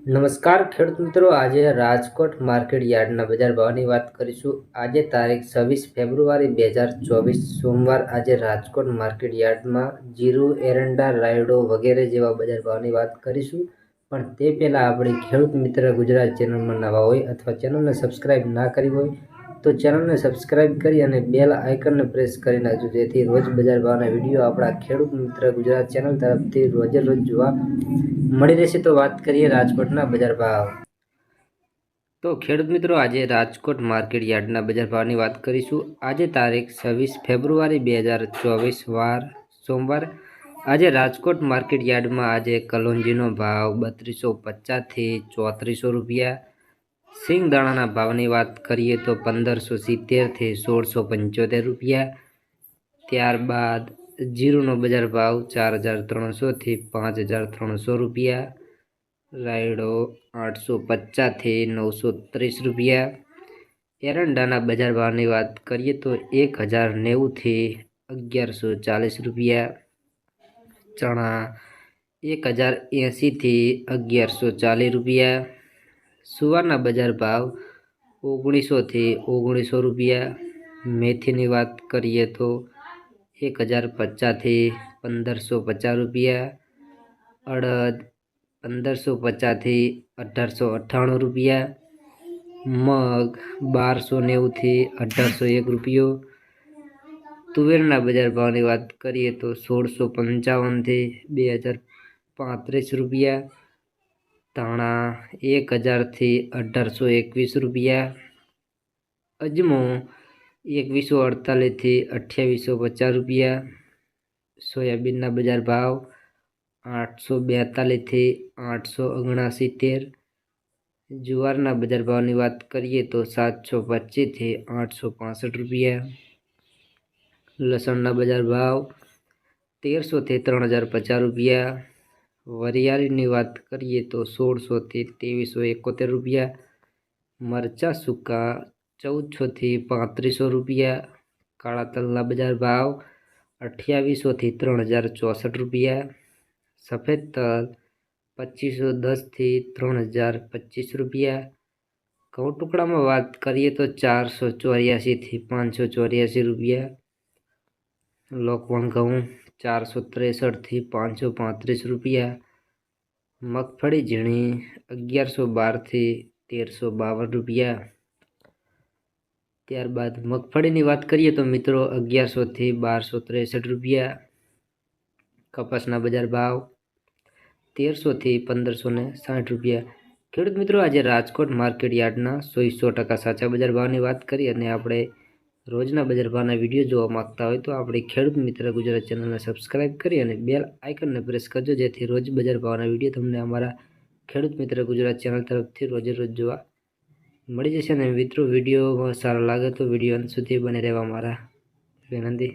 નમસ્કાર ખેડૂત મિત્રો, આજે રાજકોટ માર્કેટ યાર્ડના બજાર ભાવની વાત કરીશું। આજે તારીખ 26 ફેબ્રુઆરી 2024 સોમવાર। આજે રાજકોટ માર્કેટ યાર્ડમાં જીરું, એરંડા, રાયડો વગેરે જેવા બજાર ભાવની વાત કરીશું। પણ તે પહેલાં આપણી ખેડૂત મિત્ર ગુજરાત ચેનલમાં નવા હોય અથવા ચેનલને સબસ્ક્રાઇબ ના કરી હોય તો ચેનલને સબસ્ક્રાઇબ કરી અને બેલ આઇકનને પ્રેસ કરી નાખજો, જેથી રોજ બજાર ભાવના વિડીયો આપણા ખેડૂત મિત્ર ગુજરાત ચેનલ તરફથી રોજે રોજ જોવા મળી રહેશે। તો વાત કરીએ રાજકોટના બજાર ભાવ। તો ખેડૂત મિત્રો, આજે રાજકોટ માર્કેટ યાર્ડના બજાર ભાવની વાત કરીશું। આજે તારીખ 26 ફેબ્રુઆરી 2024 વાર સોમવાર। આજે રાજકોટ માર્કેટ યાર્ડમાં આજે કલોંજીનો ભાવ 3250 થી 3400 રૂપિયા। સિંગદાણાના ભાવની વાત કરીએ તો 1570 થી 1675 રૂપિયા। ત્યારબાદ જીરુનો બજાર ભાવ 4300 થી 5300 રૂપિયા। રાયડો 850 થી 930 રૂપિયા। એરંડાના બજાર ભાવની વાત કરીએ તો 1090 થી 1140 રૂપિયા। ચણા 1080 થી 1140 રૂપિયા। સુવારના બજાર ભાવ 1900 થી 1900 રૂપિયા। મેથીની વાત કરીએ તો 1050 થી 1550 રૂપિયા। અડદ 1550 થી 1898 રૂપિયા। મગ 1290 થી 1801 રૂપિયો। તુવેરના બજાર ભાવની વાત કરીએ તો 1655 થી 2035 રૂપિયા। ધાણા 1000 થી 1821 રૂપિયા। અજમો 2148 થી 2850 રૂપિયા। સોયાબીનના બજાર ભાવ 842 થી 869। જુવારના બજાર ભાવની વાત કરીએ તો 725 થી 865 રૂપિયા। લસણના બજાર ભાવ 1300 થી 3050 રૂપિયા। વરિયાળીની વાત કરીએ તો 1600 થી 2371 રૂપિયા। મરચાં સૂકા 1400 થી 3500 રૂપિયા। કાળા તલના બજાર ભાવ 2800 થી 3064 રૂપિયા। સફેદ તલ 2510 થી 3025 રૂપિયા। ઘઉં ટુકડામાં વાત કરીએ તો 484 થી 584 રૂપિયા। લોકવણ ઘઉં 463 થી 535 રૂપિયા। મગફળી ઝીણી 1112 થી 1352 રૂપિયા। ત્યારબાદ મગફળીની વાત કરીએ તો મિત્રો 1100 થી 1263 રૂપિયા। કપાસના બજાર ભાવ 1300 થી 1560 રૂપિયા। ખેડૂત મિત્રો, આજે રાજકોટ માર્કેટ યાર્ડના 100% સાચા બજાર ભાવની વાત કરી અને આપણે રોજના બજાર ભાવના વિડીયો જોવા માંગતા હોય તો આપણી ખેડૂત મિત્ર ગુજરાત ચેનલને સબસ્ક્રાઇબ કરી અને બેલ આઇકનને પ્રેસ કરજો, જેથી રોજ બજાર ભાવના વિડીયો તમને અમારા ખેડૂત મિત્ર ગુજરાત ચેનલ તરફથી રોજે રોજ જોવા મળી જશે। અને મિત્રો, વિડીયો સારો લાગે તો વિડીયો અંત સુધી બને રહેવા મારા વિનંતી।